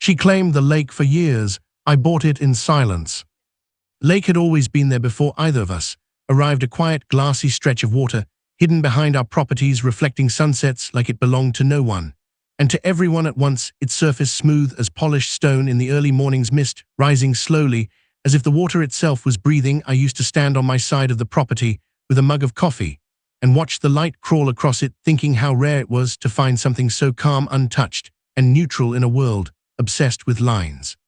She claimed the lake for years. I bought it in silence. Lake had always been there before either of us. Arrived a quiet, glassy stretch of water, hidden behind our properties, reflecting sunsets like it belonged to no one. And to everyone at once, its surface smooth as polished stone in the early morning's mist, rising slowly, as if the water itself was breathing. I used to stand on my side of the property with a mug of coffee and watch the light crawl across it, thinking how rare it was to find something so calm, untouched, and neutral in a world obsessed with lines.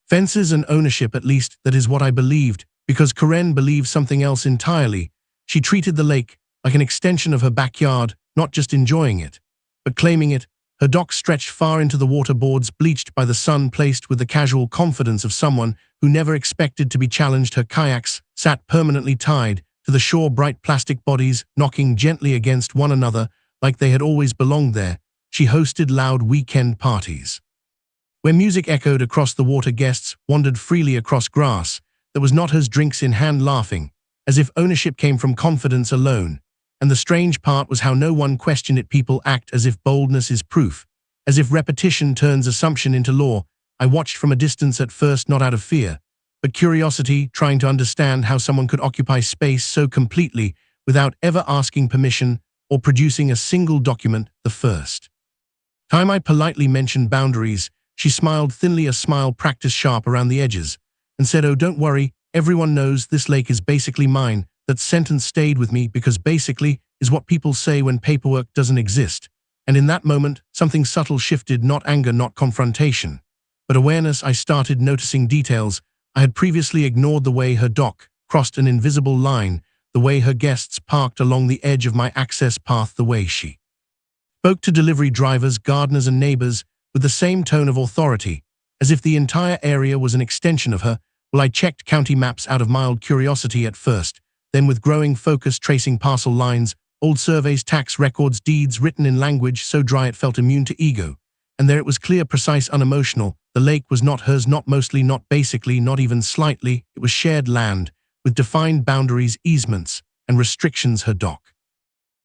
Fences and ownership, at least that is what I believed, because Karen believed something else entirely. She treated the lake like an extension of her backyard, not just enjoying it, but claiming it. Her dock stretched far into the water, boards bleached by the sun placed with the casual confidence of someone who never expected to be challenged. Her kayaks sat permanently tied to the shore, bright plastic bodies knocking gently against one another like they had always belonged there. She hosted loud weekend parties where music echoed across the water. Guests wandered freely across grass that was not hers, drinks in hand, laughing, as if ownership came from confidence alone. And the strange part was how no one questioned it. People act as if boldness is proof, as if repetition turns assumption into law. I watched from a distance, at first not out of fear, but curiosity, trying to understand how someone could occupy space so completely without ever asking permission or producing a single document. The first time I politely mentioned boundaries, she smiled thinly, a smile practiced sharp around the edges, and said, "Oh, don't worry, everyone knows this lake is basically mine." That sentence stayed with me because basically is what people say when paperwork doesn't exist. And in that moment, something subtle shifted, not anger, not confrontation, but awareness. I started noticing details I had previously ignored: the way her dock crossed an invisible line, the way her guests parked along the edge of my access path, the way she spoke to delivery drivers, gardeners, and neighbors with the same tone of authority, as if the entire area was an extension of her. Well, I checked county maps out of mild curiosity at first, then with growing focus, tracing parcel lines, old surveys, tax records, deeds written in language so dry it felt immune to ego. And there it was, clear, precise, unemotional. The lake was not hers, not mostly, not basically, not even slightly. It was shared land, with defined boundaries, easements, and restrictions. Her dock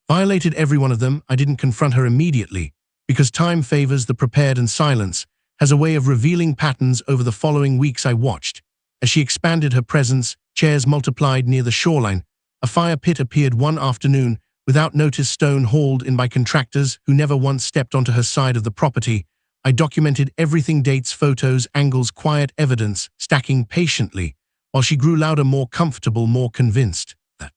violated every one of them. I didn't confront her immediately, because time favors the prepared, and silence has a way of revealing patterns. Over the following weeks I watched as she expanded her presence. Chairs multiplied near the shoreline. A fire pit appeared one afternoon, without notice, stone hauled in by contractors who never once stepped onto her side of the property. I documented everything: dates, photos, angles, quiet evidence, stacking patiently, while she grew louder, more comfortable, more convinced that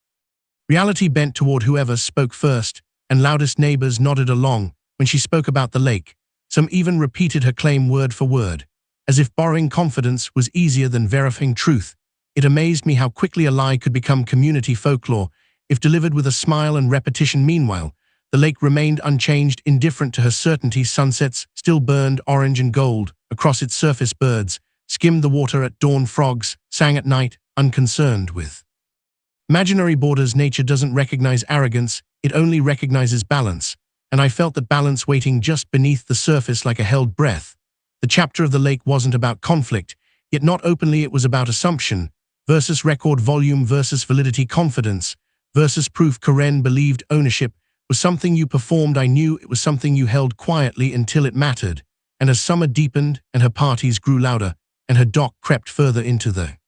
reality bent toward whoever spoke first, and loudest. Neighbors nodded along when she spoke about the lake. Some even repeated her claim word for word, as if borrowing confidence was easier than verifying truth. It amazed me how quickly a lie could become community folklore if delivered with a smile and repetition. Meanwhile, the lake remained unchanged, indifferent to her certainty. Sunsets still burned orange and gold across its surface. Birds skimmed the water at dawn. Frogs sang at night, unconcerned with imaginary borders. Nature doesn't recognize arrogance, it only recognizes balance. And I felt that balance waiting just beneath the surface like a held breath. The chapter of the lake wasn't about conflict, yet not openly. It was about assumption versus record, volume versus validity, confidence versus proof. Karen believed ownership was something you performed. I knew it was something you held quietly until it mattered. And as summer deepened and her parties grew louder and her dock crept further into the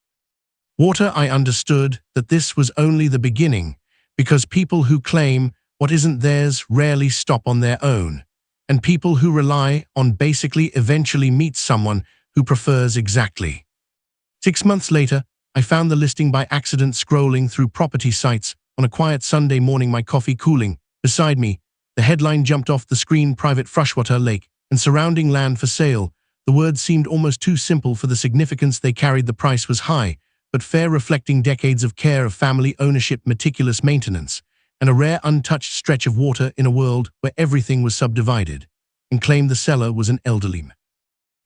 water, I understood that this was only the beginning, because people who claim what isn't theirs rarely stop on their own. And people who rely on basically eventually meet someone who prefers exactly. 6 months later, I found the listing by accident, scrolling through property sites on a quiet Sunday morning, my coffee cooling beside me. The headline jumped off the screen: private freshwater lake and surrounding land for sale. The words seemed almost too simple for the significance they carried. The price was high, but fair, reflecting decades of care, of family ownership, meticulous maintenance, and a rare untouched stretch of water in a world where everything was subdivided. And claimed the seller was an elderly man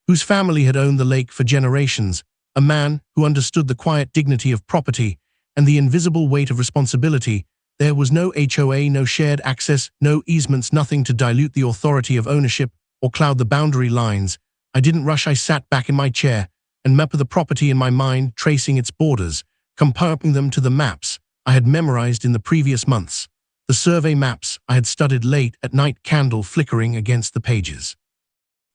whose family had owned the lake for generations, a man who understood the quiet dignity of property and the invisible weight of responsibility. There was no HOA, no shared access, no easements, nothing to dilute the authority of ownership or cloud the boundary lines. I didn't rush. I sat back in my chair and mapped the property in my mind, tracing its borders, comparing them to the maps I had memorized in the previous months. The survey maps I had studied late at night, candle flickering against the pages.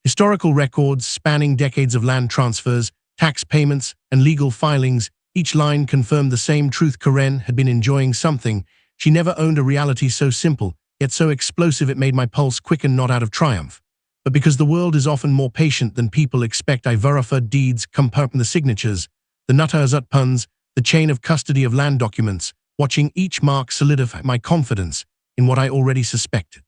Historical records spanning decades of land transfers, tax payments, and legal filings, each line confirmed the same truth: Karen had been enjoying something. She never owned a reality so simple, yet so explosive it made my pulse quicken, not out of triumph, but because the world is often more patient than people expect. I verified deeds, compartment the signatures, the Nuttazut puns, the chain of custody of land documents, watching each mark solidify my confidence in what I already suspected.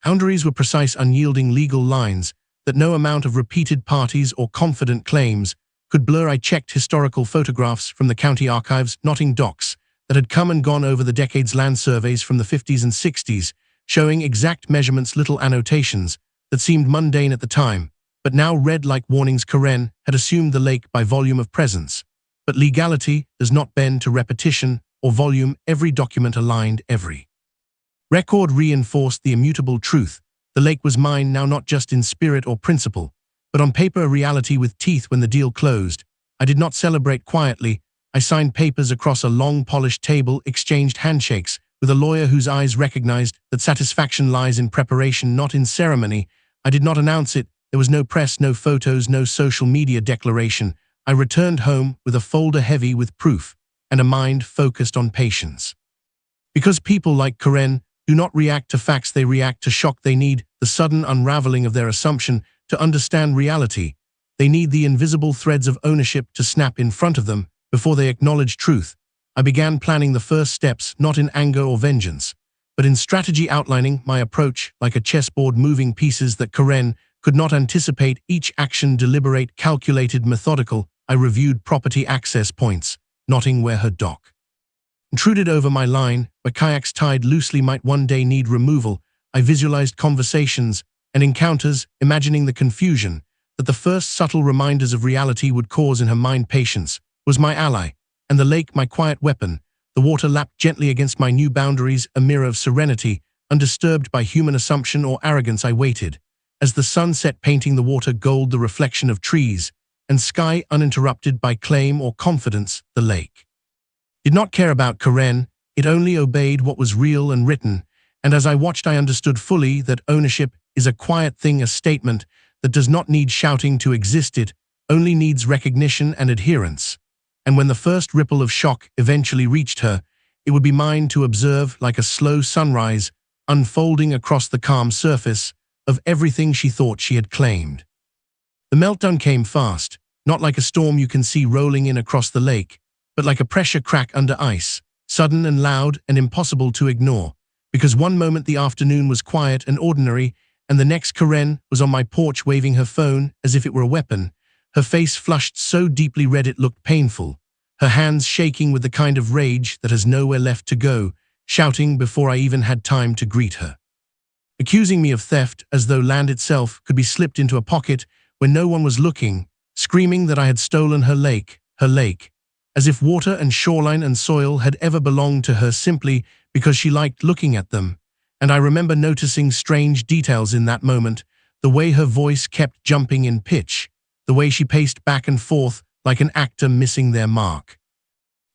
Boundaries were precise, unyielding legal lines that no amount of repeated parties or confident claims could blur. I checked historical photographs from the county archives, knotting docs that had come and gone over the decades, land surveys from the 50s and 60s, showing exact measurements, little annotations that seemed mundane at the time, but now read like warnings. Karen had assumed the lake by volume of presence. But legality does not bend to repetition or volume. Every document aligned, every record reinforced the immutable truth. The lake was mine now, not just in spirit or principle, but on paper, a reality with teeth. When the deal closed, I did not celebrate quietly. I signed papers across a long, polished table, exchanged handshakes with a lawyer whose eyes recognized that satisfaction lies in preparation, not in ceremony. I did not announce it. There was no press, no photos, no social media declaration. I returned home with a folder heavy with proof and a mind focused on patience. Because people like Karen do not react to facts, they react to shock. They need the sudden unraveling of their assumption to understand reality. They need the invisible threads of ownership to snap in front of them before they acknowledge truth. I began planning the first steps, not in anger or vengeance, but in strategy, outlining my approach like a chessboard, moving pieces that Karen could not anticipate, each action deliberate, calculated, methodical. I reviewed property access points, noting where her dock intruded over my line, where kayaks tied loosely might one day need removal. I visualized conversations and encounters, imagining the confusion that the first subtle reminders of reality would cause in her mind. Patience was my ally, and the lake my quiet weapon. The water lapped gently against my new boundaries, a mirror of serenity, undisturbed by human assumption or arrogance. I waited as the sun set, painting the water gold, the reflection of trees and sky, uninterrupted by claim or confidence. The lake did not care about Karen, it only obeyed what was real and written, and as I watched I understood fully that ownership is a quiet thing, a statement that does not need shouting to exist. It only needs recognition and adherence. And when the first ripple of shock eventually reached her, it would be mine to observe, like a slow sunrise unfolding across the calm surface of everything she thought she had claimed. The meltdown came fast, not like a storm you can see rolling in across the lake, but like a pressure crack under ice, sudden and loud and impossible to ignore. Because one moment the afternoon was quiet and ordinary, and the next Karen was on my porch waving her phone as if it were a weapon, her face flushed so deeply red it looked painful, her hands shaking with the kind of rage that has nowhere left to go, shouting before I even had time to greet her, accusing me of theft as though land itself could be slipped into a pocket when no one was looking, screaming that I had stolen her lake, as if water and shoreline and soil had ever belonged to her simply because she liked looking at them. And I remember noticing strange details in that moment, the way her voice kept jumping in pitch, the way she paced back and forth like an actor missing their mark,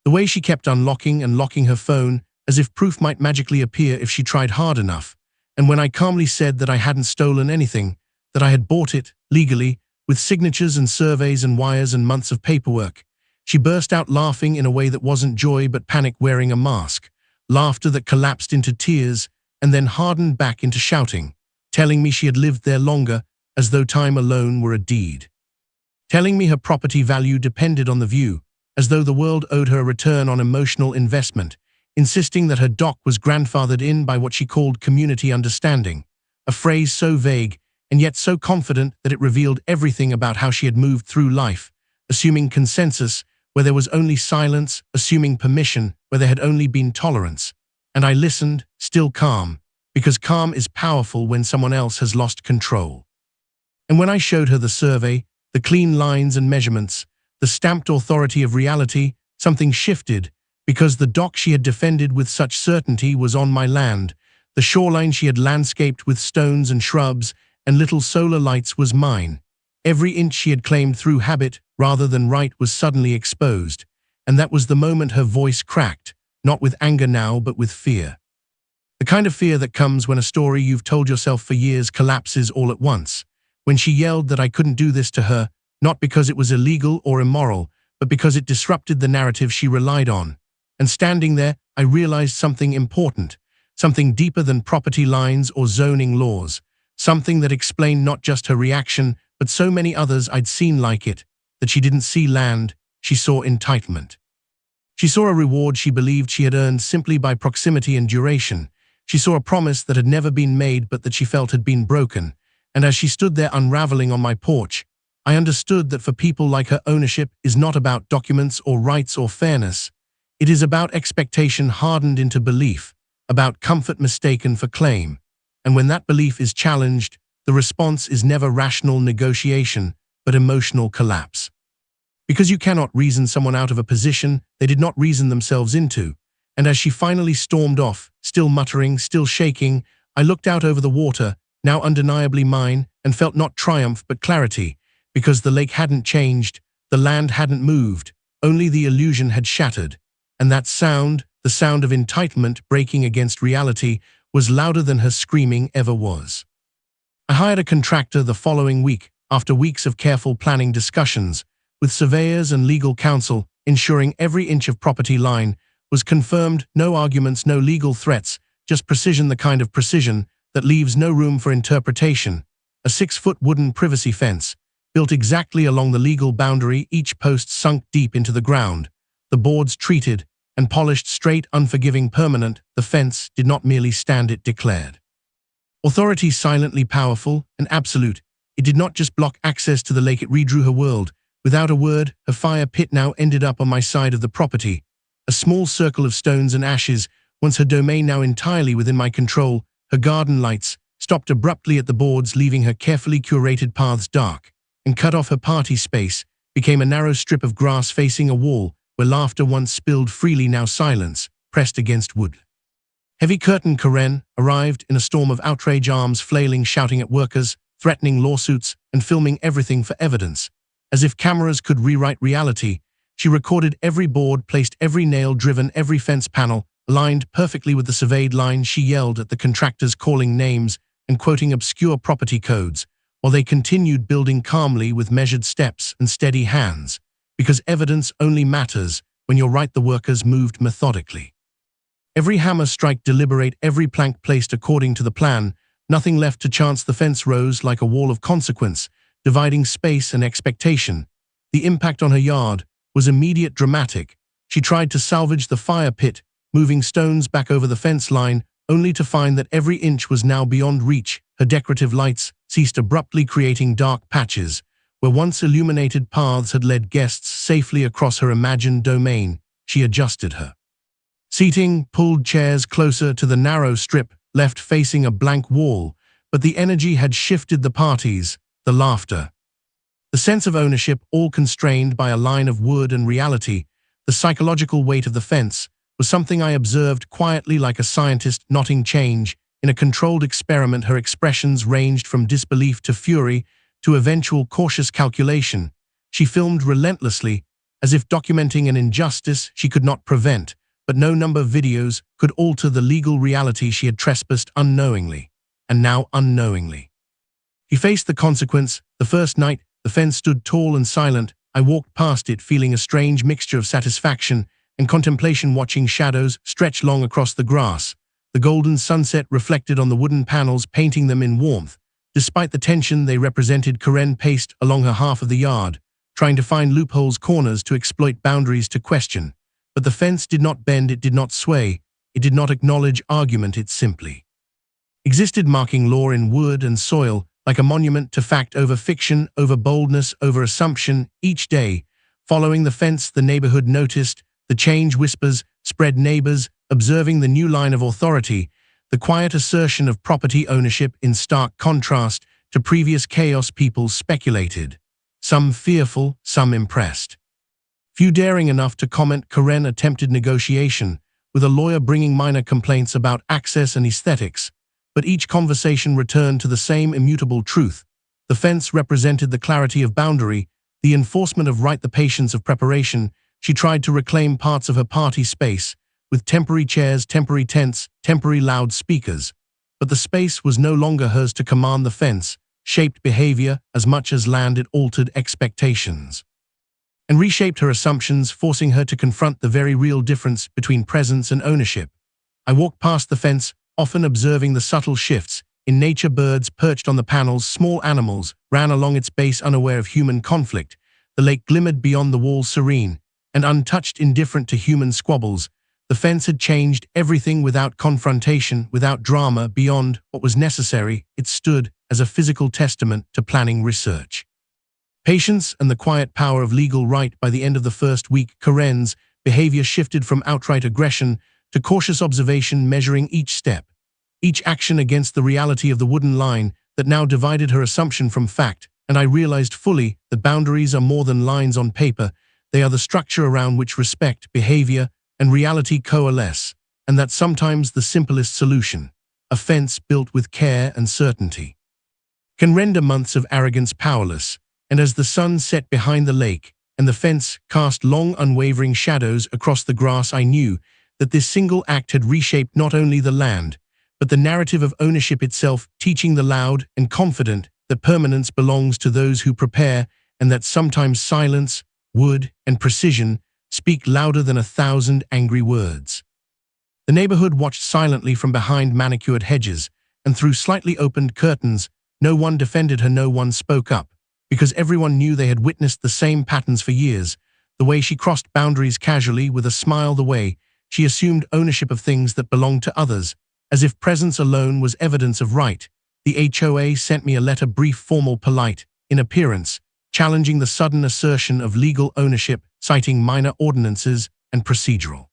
the way she kept unlocking and locking her phone as if proof might magically appear if she tried hard enough. And when I calmly said that I hadn't stolen anything, that I had bought it, legally, with signatures and surveys and wires and months of paperwork, she burst out laughing in a way that wasn't joy but panic wearing a mask, laughter that collapsed into tears and then hardened back into shouting, telling me she had lived there longer, as though time alone were a deed, telling me her property value depended on the view, as though the world owed her a return on emotional investment, insisting that her dock was grandfathered in by what she called community understanding, a phrase so vague and yet so confident that it revealed everything about how she had moved through life, assuming consensus where there was only silence, assuming permission where there had only been tolerance. And I listened, still calm, because calm is powerful when someone else has lost control. And when I showed her the survey, the clean lines and measurements, the stamped authority of reality, something shifted, because the dock she had defended with such certainty was on my land. The shoreline she had landscaped with stones and shrubs and little solar lights was mine. Every inch she had claimed through habit rather than right was suddenly exposed, and that was the moment her voice cracked, not with anger now but with fear. The kind of fear that comes when a story you've told yourself for years collapses all at once, when she yelled that I couldn't do this to her, not because it was illegal or immoral, but because it disrupted the narrative she relied on. And standing there, I realized something important, something deeper than property lines or zoning laws, something that explained not just her reaction, but so many others I'd seen like it, that she didn't see land, she saw entitlement. She saw a reward she believed she had earned simply by proximity and duration. She saw a promise that had never been made but that she felt had been broken. And as she stood there unraveling on my porch, I understood that for people like her, ownership is not about documents or rights or fairness. It is about expectation hardened into belief, about comfort mistaken for claim. And when that belief is challenged, the response is never rational negotiation, but emotional collapse. Because you cannot reason someone out of a position they did not reason themselves into. And as she finally stormed off, still muttering, still shaking, I looked out over the water, now undeniably mine, and felt not triumph but clarity, because the lake hadn't changed, the land hadn't moved, only the illusion had shattered. And that sound, the sound of entitlement breaking against reality, was louder than her screaming ever was. I hired a contractor the following week, after weeks of careful planning discussions, with surveyors and legal counsel, ensuring every inch of property line was confirmed, no arguments, no legal threats, just precision, the kind of precision that leaves no room for interpretation. A 6-foot wooden privacy fence, built exactly along the legal boundary, each post sunk deep into the ground, the boards treated and polished straight, unforgiving, permanent. The fence did not merely stand, it declared authority, silently powerful and absolute. It did not just block access to the lake, it redrew her world. Without a word, her fire pit now ended up on my side of the property. A small circle of stones and ashes, once her domain, now entirely within my control. Her garden lights stopped abruptly at the boards, leaving her carefully curated paths dark, and cut off her party space, became a narrow strip of grass facing a wall, where laughter once spilled freely, now silence, pressed against wood. Heavy curtain Karen arrived in a storm of outrage, arms flailing, shouting at workers, threatening lawsuits, and filming everything for evidence. As if cameras could rewrite reality, she recorded every board placed, every nail driven, every fence panel aligned perfectly with the surveyed line. She yelled at the contractors, calling names and quoting obscure property codes, while they continued building calmly with measured steps and steady hands, because evidence only matters when you're right. The workers moved methodically. Every hammer strike deliberate, every plank placed according to the plan, nothing left to chance. The fence rose like a wall of consequence, dividing space and expectation. The impact on her yard was immediate, dramatic. She tried to salvage the fire pit, moving stones back over the fence line, only to find that every inch was now beyond reach. Her decorative lights ceased abruptly, creating dark patches where once illuminated paths had led guests safely across her imagined domain. She adjusted her seating, pulled chairs closer to the narrow strip left facing a blank wall, but the energy had shifted, the parties, the laughter, the sense of ownership, all constrained by a line of wood and reality. The psychological weight of the fence was something I observed quietly, like a scientist noting change in a controlled experiment. Her expressions ranged from disbelief to fury to eventual cautious calculation. She filmed relentlessly, as if documenting an injustice she could not prevent, but no number of videos could alter the legal reality. She had trespassed unknowingly, and now unknowingly he faced the consequence. The first night, the fence stood tall and silent. I walked past it, feeling a strange mixture of satisfaction and contemplation, watching shadows stretch long across the grass, the golden sunset reflected on the wooden panels, painting them in warmth. Despite the tension they represented, Karen paced along her half of the yard, trying to find loopholes, corners to exploit, boundaries to question. But the fence did not bend, it did not sway, it did not acknowledge argument, it simply existed, marking law in wood and soil, like a monument to fact over fiction, over boldness, over assumption. Each day, following the fence, the neighborhood noticed the change. Whispers spread, neighbors observing the new line of authority, the quiet assertion of property ownership in stark contrast to previous chaos. People speculated, some fearful, some impressed, few daring enough to comment. Karen attempted negotiation, with a lawyer bringing minor complaints about access and aesthetics, but each conversation returned to the same immutable truth. The fence represented the clarity of boundary, the enforcement of right, the patience of preparation. She tried to reclaim parts of her party space, with temporary chairs, temporary tents, temporary loudspeakers. But the space was no longer hers to command. The fence shaped behavior as much as land it altered expectations, and reshaped her assumptions, forcing her to confront the very real difference between presence and ownership. I walked past the fence, often observing the subtle shifts. In nature, birds perched on the panels, small animals ran along its base unaware of human conflict. The lake glimmered beyond the walls, serene and untouched, indifferent to human squabbles. The fence had changed everything. Without confrontation, without drama, beyond what was necessary, it stood as a physical testament to planning, research, patience, and the quiet power of legal right. By the end of the first week, Karen's behavior shifted from outright aggression to cautious observation, measuring each step, each action against the reality of the wooden line that now divided her assumption from fact. And I realized fully that boundaries are more than lines on paper. They are the structure around which respect, behavior, and reality coalesce, and that sometimes the simplest solution, a fence built with care and certainty, can render months of arrogance powerless. And as the sun set behind the lake and the fence cast long, unwavering shadows across the grass, I knew that this single act had reshaped not only the land, but the narrative of ownership itself, teaching the loud and confident that permanence belongs to those who prepare, and that sometimes silence, wood, and precision speak louder than 1,000 angry words. The neighborhood watched silently from behind manicured hedges and through slightly opened curtains. No one defended her, no one spoke up, because everyone knew they had witnessed the same patterns for years. The way she crossed boundaries casually, with a smile, the way she assumed ownership of things that belonged to others, as if presence alone was evidence of right. The HOA sent me a letter, brief, formal, polite in appearance, challenging the sudden assertion of legal ownership, citing minor ordinances and procedural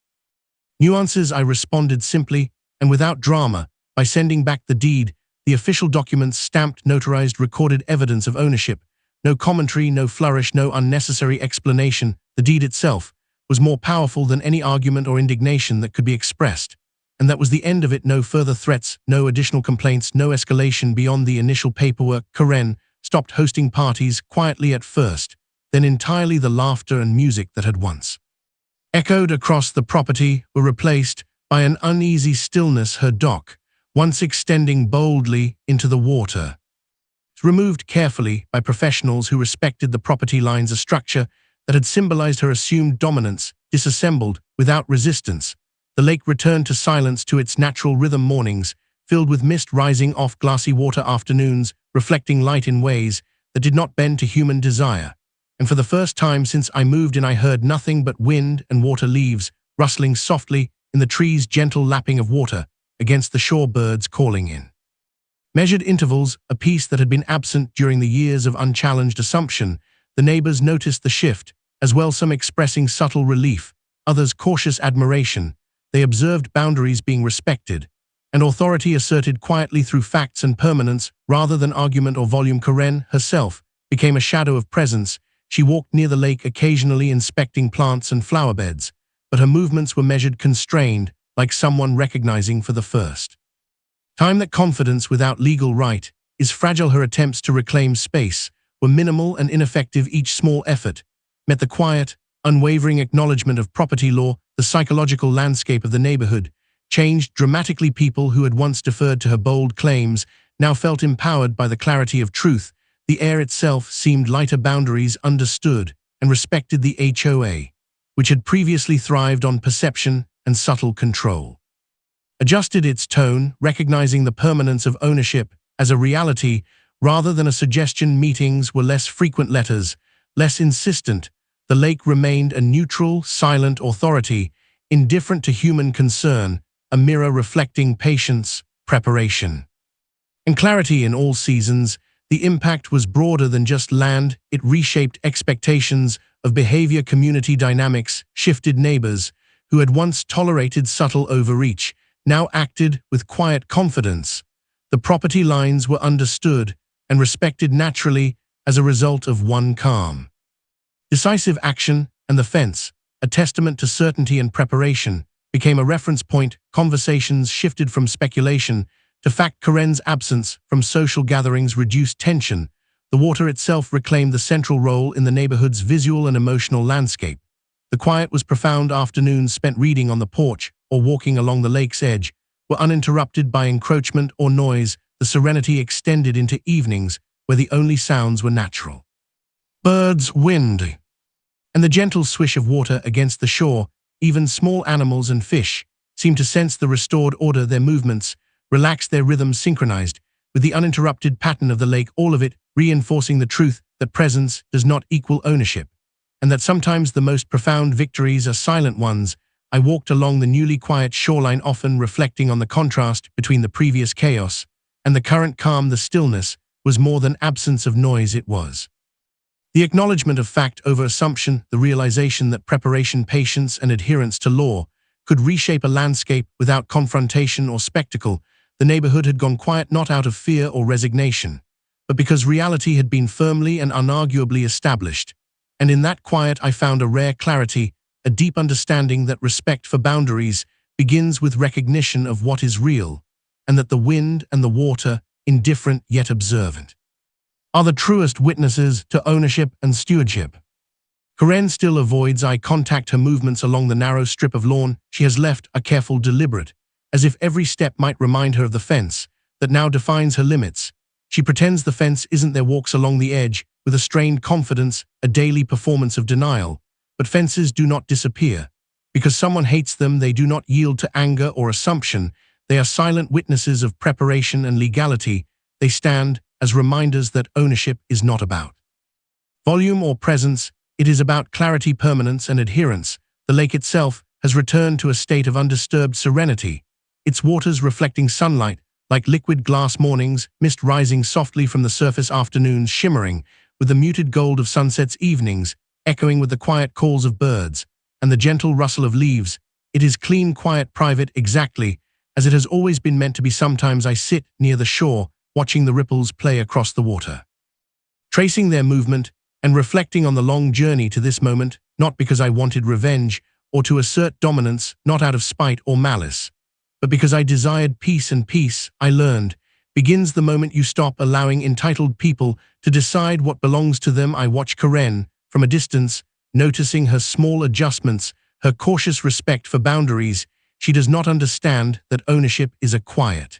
nuances. I responded simply and without drama by sending back the deed, the official documents, stamped, notarized, recorded evidence of ownership. No commentary, no flourish, no unnecessary explanation. The deed itself was more powerful than any argument or indignation that could be expressed. And that was the end of it. No further threats, no additional complaints, no escalation beyond the initial paperwork. Karen stopped hosting parties, quietly at first, then entirely. The laughter and music that had once echoed across the property were replaced by an uneasy stillness. Her dock, once extending boldly into the water, removed carefully by professionals who respected the property lines. A structure that had symbolized her assumed dominance disassembled without resistance. The lake returned to silence, to its natural rhythm. Mornings filled with mist rising off glassy water, afternoons reflecting light in ways that did not bend to human desire. And for the first time since I moved in, I heard nothing but wind and water, leaves rustling softly in the trees, gentle lapping of water against the shore, birds calling in measured intervals, a peace that had been absent during the years of unchallenged assumption. The neighbors noticed the shift as well, some expressing subtle relief, others cautious admiration. They observed boundaries being respected, and authority asserted quietly through facts and permanence rather than argument or volume. Karen herself became a shadow of presence. She walked near the lake, occasionally inspecting plants and flower beds, but her movements were measured, constrained, like someone recognizing for the first time that confidence without legal right is fragile. Her attempts to reclaim space were minimal and ineffective. Each small effort met the quiet, unwavering acknowledgement of property law. The psychological landscape of the neighborhood changed dramatically. People who had once deferred to her bold claims now felt empowered by the clarity of truth. The air itself seemed lighter. Boundaries understood and respected the HOA, which had previously thrived on perception and subtle control, adjusted its tone, recognizing the permanence of ownership as a reality rather than a suggestion. Meetings were less frequent, letters less insistent. The lake remained a neutral, silent authority, indifferent to human concern, a mirror reflecting patience, preparation, and clarity in all seasons. The impact was broader than just land. It reshaped expectations of behavior, community dynamics. Shifted. Neighbors who had once tolerated subtle overreach now acted with quiet confidence. The property lines were understood and respected naturally as a result of one calm, decisive action, and the fence, a testament to certainty and preparation, became a reference point. Conversations shifted from speculation to fact. Karen's absence from social gatherings reduced tension. The water itself reclaimed the central role in the neighborhood's visual and emotional landscape. The quiet was profound. Afternoons spent reading on the porch or walking along the lake's edge were uninterrupted by encroachment or noise. The serenity extended into evenings where the only sounds were natural. Birds, wind, and the gentle swish of water against the shore. Even small animals and fish seemed to sense the restored order. Their movements relaxed, their rhythms synchronized with the uninterrupted pattern of the lake, all of it reinforcing the truth that presence does not equal ownership, and that sometimes the most profound victories are silent ones. I walked along the newly quiet shoreline, often reflecting on the contrast between the previous chaos and the current calm. The stillness was more than absence of noise, it was the acknowledgement of fact over assumption, the realization that preparation, patience, and adherence to law could reshape a landscape without confrontation or spectacle. The neighborhood had gone quiet not out of fear or resignation, but because reality had been firmly and unarguably established. And in that quiet I found a rare clarity, a deep understanding that respect for boundaries begins with recognition of what is real, and that the wind and the water, indifferent yet observant, are the truest witnesses to ownership and stewardship. Karen still avoids eye contact, her movements along the narrow strip of lawn she has left are careful, deliberate, as if every step might remind her of the fence that now defines her limits. She pretends the fence isn't there, walks along the edge with a strained confidence, a daily performance of denial. But fences do not disappear. Because someone hates them, they do not yield to anger or assumption. They are silent witnesses of preparation and legality. They stand as reminders that ownership is not about volume or presence, it is about clarity, permanence, and adherence. The lake itself has returned to a state of undisturbed serenity, its waters reflecting sunlight like liquid glass, mornings, mist rising softly from the surface, afternoons shimmering with the muted gold of sunsets, evenings echoing with the quiet calls of birds and the gentle rustle of leaves. It is clean, quiet, private, exactly as it has always been meant to be. Sometimes I sit near the shore, watching the ripples play across the water, tracing their movement and reflecting on the long journey to this moment, not because I wanted revenge or to assert dominance, not out of spite or malice, but because I desired peace. And peace, I learned, begins the moment you stop allowing entitled people to decide what belongs to them. I watch Karen from a distance, noticing her small adjustments, her cautious respect for boundaries. She does not understand that ownership is a quiet,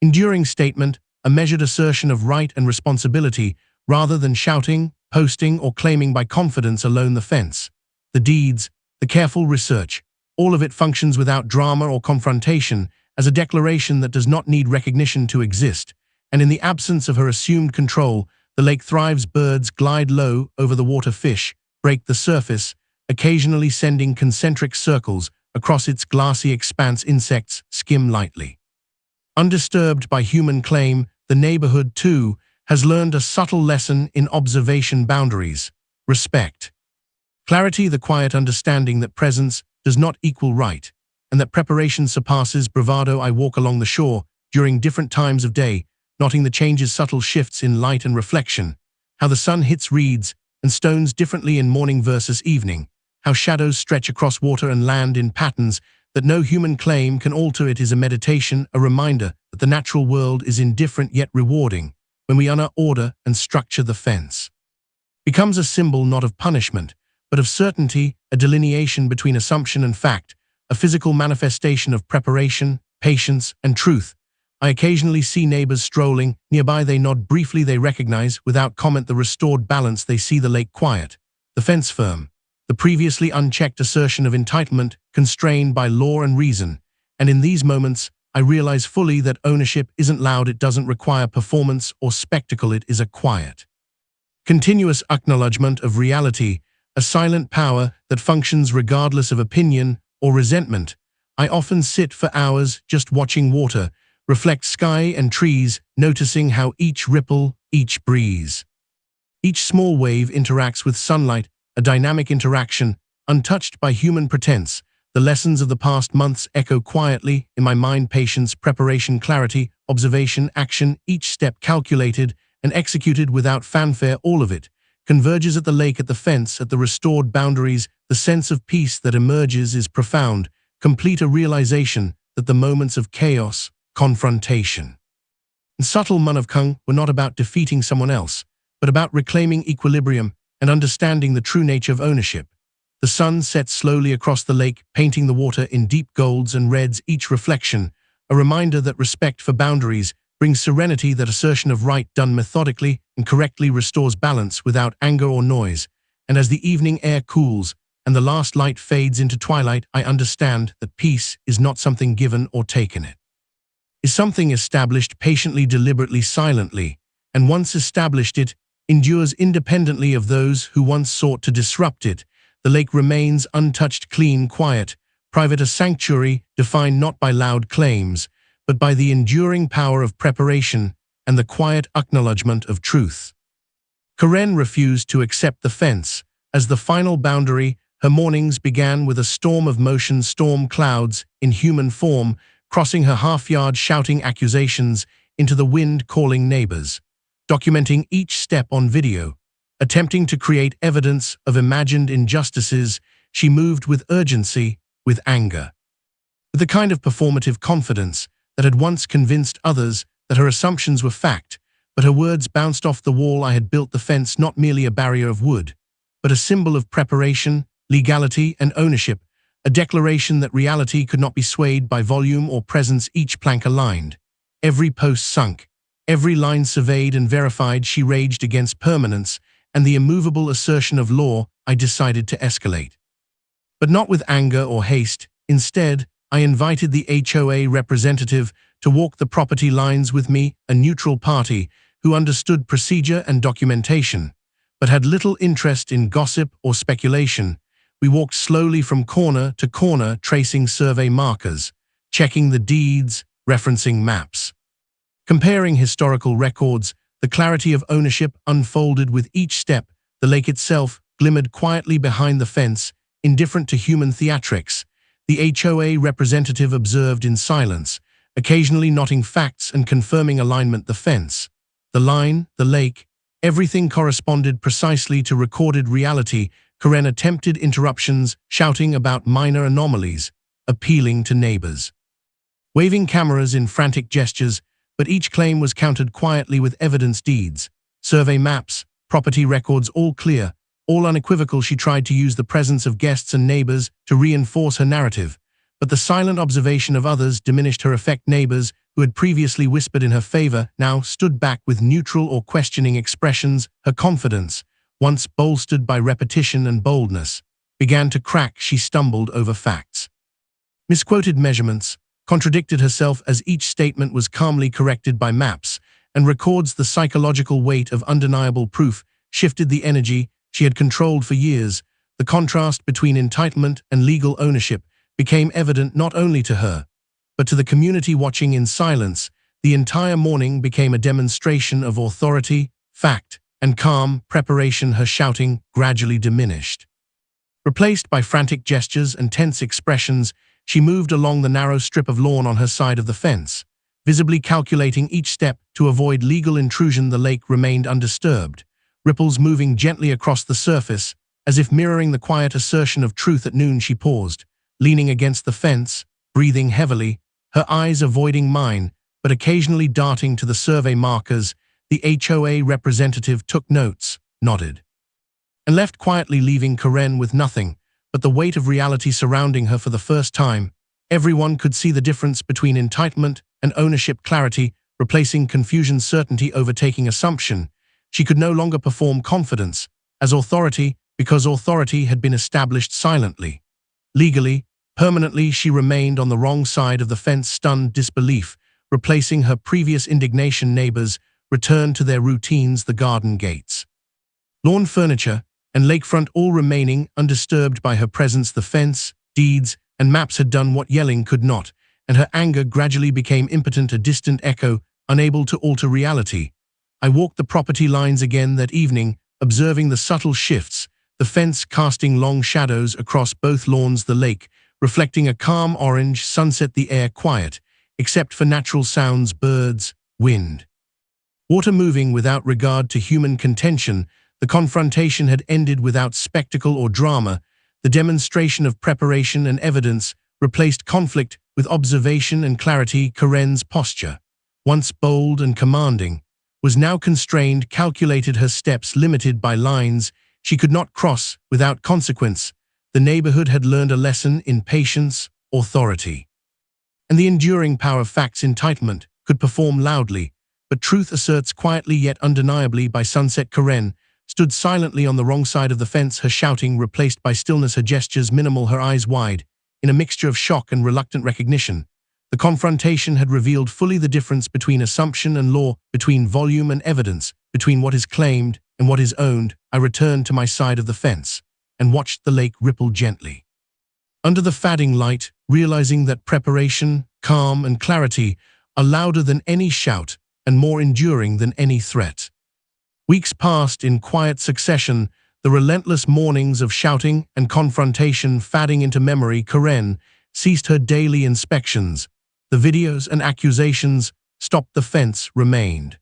enduring statement, a measured assertion of right and responsibility, rather than shouting, posting, or claiming by confidence alone. The fence, the deeds, the careful research, all of it functions without drama or confrontation, as a declaration that does not need recognition to exist. And in the absence of her assumed control, the lake thrives. Birds glide low over the water, fish break the surface, occasionally sending concentric circles across its glassy expanse. Insects skim lightly, undisturbed by human claim. The neighborhood, too, has learned a subtle lesson in observation: boundaries, respect, clarity, the quiet understanding that presence does not equal right, and that preparation surpasses bravado. I walk along the shore during different times of day, noting the changes, subtle shifts in light and reflection, how the sun hits reeds and stones differently in morning versus evening, how shadows stretch across water and land in patterns that no human claim can alter. It is a meditation, a reminder that the natural world is indifferent yet rewarding. When we honor order and structure, the fence becomes a symbol not of punishment, but of certainty, a delineation between assumption and fact, a physical manifestation of preparation, patience, and truth. I occasionally see neighbors strolling nearby. They nod briefly, they recognize, without comment, the restored balance. They see the lake quiet, the fence firm, the previously unchecked assertion of entitlement constrained by law and reason. And in these moments, I realize fully that ownership isn't loud, it doesn't require performance or spectacle. It is a quiet, continuous acknowledgement of reality, a silent power that functions regardless of opinion or resentment. I often sit for hours just watching water, reflect sky and trees, noticing how each ripple, each breeze, each small wave interacts with sunlight, a dynamic interaction, untouched by human pretense. The lessons of the past months echo quietly in my mind: patience, preparation, clarity, observation, action, each step calculated and executed without fanfare. All of it converges at the lake, at the fence, at the restored boundaries. The sense of peace that emerges is profound, complete, a realization that the moments of chaos, confrontation, and subtle manavkung were not about defeating someone else, but about reclaiming equilibrium and understanding the true nature of ownership. The sun sets slowly across the lake, painting the water in deep golds and reds, each reflection a reminder that respect for boundaries brings serenity. That assertion of right done methodically and correctly restores balance without anger or noise. And as the evening air cools and the last light fades into twilight, I understand that peace is not something given or taken. It is something established patiently, deliberately, silently, and once established it endures independently of those who once sought to disrupt it. The lake remains untouched, clean, quiet, private, a sanctuary defined not by loud claims, but by the enduring power of preparation and the quiet acknowledgement of truth. Karen refused to accept the fence as the final boundary. Her mornings began with a storm of motion, storm clouds in human form, crossing her half-yard, shouting accusations into the wind, calling neighbors, documenting each step on video, attempting to create evidence of imagined injustices. She moved with urgency, with anger, with the kind of performative confidence that had once convinced others that her assumptions were fact, but her words bounced off the wall. I had built the fence not merely a barrier of wood, but a symbol of preparation, legality, and ownership, a declaration that reality could not be swayed by volume or presence. Each plank aligned, every post sunk, every line surveyed and verified. She raged against permanence and the immovable assertion of law. I decided to escalate, but not with anger or haste. Instead, I invited the HOA representative to walk the property lines with me, a neutral party who understood procedure and documentation, but had little interest in gossip or speculation. We walked slowly from corner to corner, tracing survey markers, checking the deeds, referencing maps, comparing historical records. The clarity of ownership unfolded with each step. The lake itself glimmered quietly behind the fence, indifferent to human theatrics. The HOA representative observed in silence, occasionally noting facts and confirming alignment. The fence, the line, the lake, everything corresponded precisely to recorded reality. Karen attempted interruptions, shouting about minor anomalies, appealing to neighbors, waving cameras in frantic gestures, but each claim was countered quietly with evidence, deeds, survey maps, property records, all clear, all unequivocal. She tried to use the presence of guests and neighbors to reinforce her narrative, but the silent observation of others diminished her effect. Neighbors who had previously whispered in her favor now stood back with neutral or questioning expressions. Her confidence, once bolstered by repetition and boldness, began to crack. She stumbled over facts, misquoted measurements, contradicted herself as each statement was calmly corrected by maps and records. The psychological weight of undeniable proof shifted the energy she had controlled for years. The contrast between entitlement and legal ownership became evident not only to her, but to the community watching in silence. The entire morning became a demonstration of authority, fact, and calm preparation. Her shouting gradually diminished, replaced by frantic gestures and tense expressions. She moved along the narrow strip of lawn on her side of the fence, visibly calculating each step to avoid legal intrusion. The lake remained undisturbed, ripples moving gently across the surface, as if mirroring the quiet assertion of truth. At noon she paused, leaning against the fence, breathing heavily, her eyes avoiding mine, but occasionally darting to the survey markers. The HOA representative took notes, nodded, and left quietly, leaving Karen with nothing but the weight of reality surrounding her. For the first time, everyone could see the difference between entitlement and ownership. Clarity replacing confusion, certainty overtaking assumption. She could no longer perform confidence as authority because authority had been established silently. Legally, permanently, she remained on the wrong side of the fence. Stunned disbelief, replacing her previous indignation. Neighbors returned to their routines, the garden gates, lawn furniture, and lakefront all remaining undisturbed by her presence. The fence, deeds, and maps had done what yelling could not, and her anger gradually became impotent, a distant echo, unable to alter reality. I walked the property lines again that evening, observing the subtle shifts, the fence casting long shadows across both lawns, the lake reflecting a calm orange sunset, the air quiet, except for natural sounds, birds, wind, water moving without regard to human contention. The confrontation had ended without spectacle or drama. The demonstration of preparation and evidence replaced conflict with observation and clarity. Karen's posture, once bold and commanding, was now constrained, calculated, her steps limited by lines she could not cross without consequence. The neighborhood had learned a lesson in patience, authority, and the enduring power of facts. Entitlement could perform loudly, but truth asserts quietly yet undeniably by sunset. Karen stood silently on the wrong side of the fence, her shouting replaced by stillness, her gestures minimal, her eyes wide, in a mixture of shock and reluctant recognition. The confrontation had revealed fully the difference between assumption and law, between volume and evidence, between what is claimed and what is owned. I returned to my side of the fence and watched the lake ripple gently under the fading light, realizing that preparation, calm, and clarity are louder than any shout and more enduring than any threat. Weeks passed in quiet succession, the relentless mornings of shouting and confrontation fading into memory. Karen ceased her daily inspections. The videos and accusations stopped. The fence remained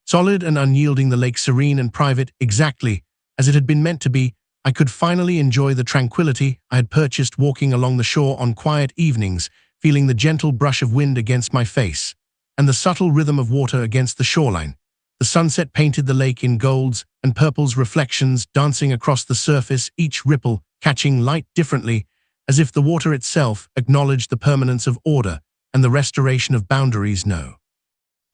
solid and unyielding, the lake serene and private, exactly as it had been meant to be. I could finally enjoy the tranquility I had purchased, walking along the shore on quiet evenings, feeling the gentle brush of wind against my face and the subtle rhythm of water against the shoreline. The sunset painted the lake in golds and purples, reflections dancing across the surface, each ripple catching light differently, as if the water itself acknowledged the permanence of order and the restoration of boundaries. No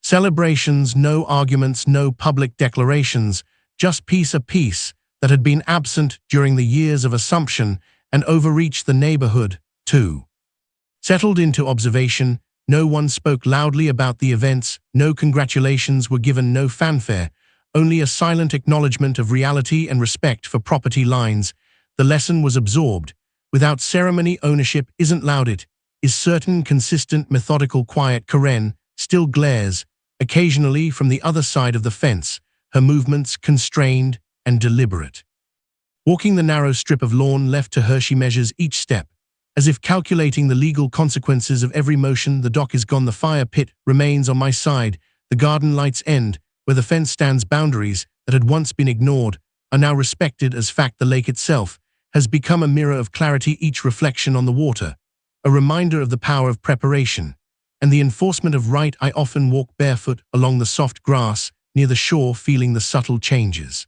celebrations, no arguments, no public declarations, just peace, a peace that had been absent during the years of assumption and overreach. The neighborhood, too, settled into observation. No one spoke loudly about the events, no congratulations were given, no fanfare, only a silent acknowledgement of reality and respect for property lines. The lesson was absorbed. Without ceremony, ownership isn't loud, it is certain, consistent, methodical, quiet. Karen still glares occasionally from the other side of the fence, her movements constrained and deliberate. Walking the narrow strip of lawn left to her, she measures each step, as if calculating the legal consequences of every motion. The dock is gone, the fire pit remains on my side, the garden lights end where the fence stands. Boundaries that had once been ignored are now respected as fact. The lake itself has become a mirror of clarity, each reflection on the water, a reminder of the power of preparation and the enforcement of right. I often walk barefoot along the soft grass near the shore, feeling the subtle changes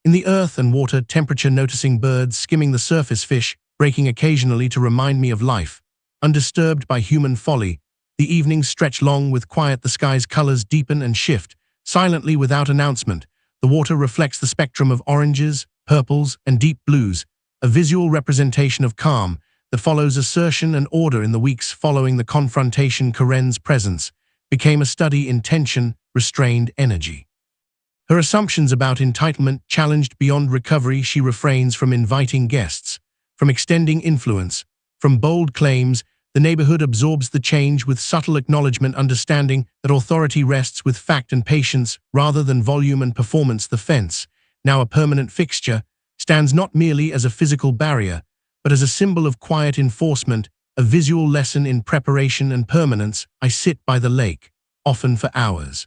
in the earth and water temperature, noticing birds skimming the surface, fish breaking occasionally to remind me of life, undisturbed by human folly. The evenings stretch long with quiet, the sky's colors deepen and shift, silently without announcement. The water reflects the spectrum of oranges, purples, and deep blues, a visual representation of calm that follows assertion and order. In the weeks following the confrontation, Karen's presence became a study in tension, restrained energy. Her assumptions about entitlement challenged beyond recovery. She refrains from inviting guests, from extending influence, from bold claims. The neighborhood absorbs the change with subtle acknowledgement, understanding that authority rests with fact and patience rather than volume and performance. The fence, now a permanent fixture, stands not merely as a physical barrier, but as a symbol of quiet enforcement, a visual lesson in preparation and permanence. I sit by the lake, often for hours,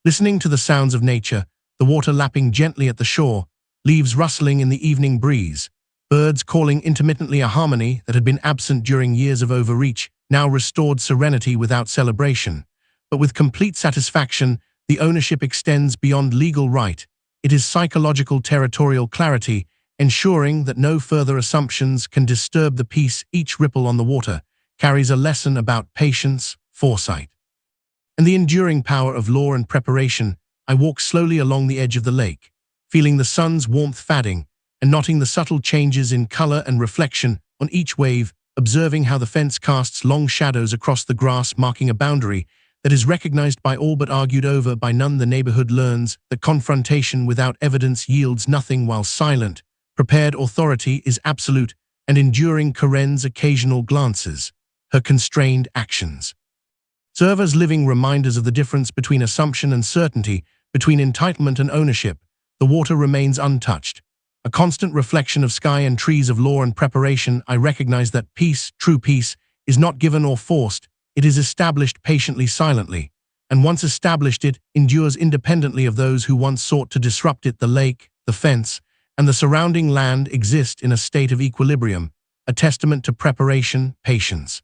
listening to the sounds of nature, the water lapping gently at the shore, leaves rustling in the evening breeze, birds calling intermittently, a harmony that had been absent during years of overreach, now restored. Serenity without celebration, but with complete satisfaction. The ownership extends beyond legal right. It is psychological, territorial clarity, ensuring that no further assumptions can disturb the peace. Each ripple on the water carries a lesson about patience, foresight, and the enduring power of law and preparation. I walk slowly along the edge of the lake, feeling the sun's warmth fading and noting the subtle changes in color and reflection on each wave, observing how the fence casts long shadows across the grass, marking a boundary that is recognized by all but argued over by none. The neighborhood learns that confrontation without evidence yields nothing, while silent, prepared authority is absolute and enduring. Karen's occasional glances, her constrained actions, serve as living reminders of the difference between assumption and certainty, between entitlement and ownership. The water remains untouched, a constant reflection of sky and trees, of law and preparation. I recognize that peace, true peace, is not given or forced. It is established patiently, silently, and once established, it endures independently of those who once sought to disrupt it. The lake, the fence, and the surrounding land exist in a state of equilibrium, a testament to preparation, patience,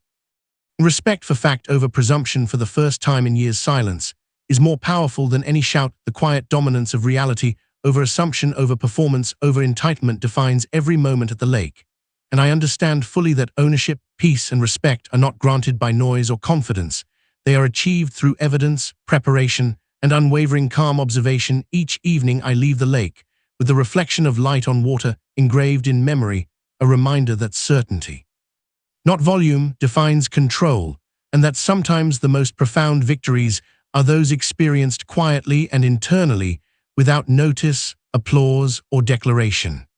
respect for fact over presumption. For the first time in years, silence is more powerful than any shout. The quiet dominance of reality over assumption, over performance, over entitlement defines every moment at the lake. And I understand fully that ownership, peace, and respect are not granted by noise or confidence. They They are achieved through evidence, preparation, and unwavering calm observation. Each evening I leave the lake, with the reflection of light on water engraved in memory, a reminder that certainty, not volume, defines control, and that sometimes the most profound victories are those experienced quietly and internally, without notice, applause, or declaration.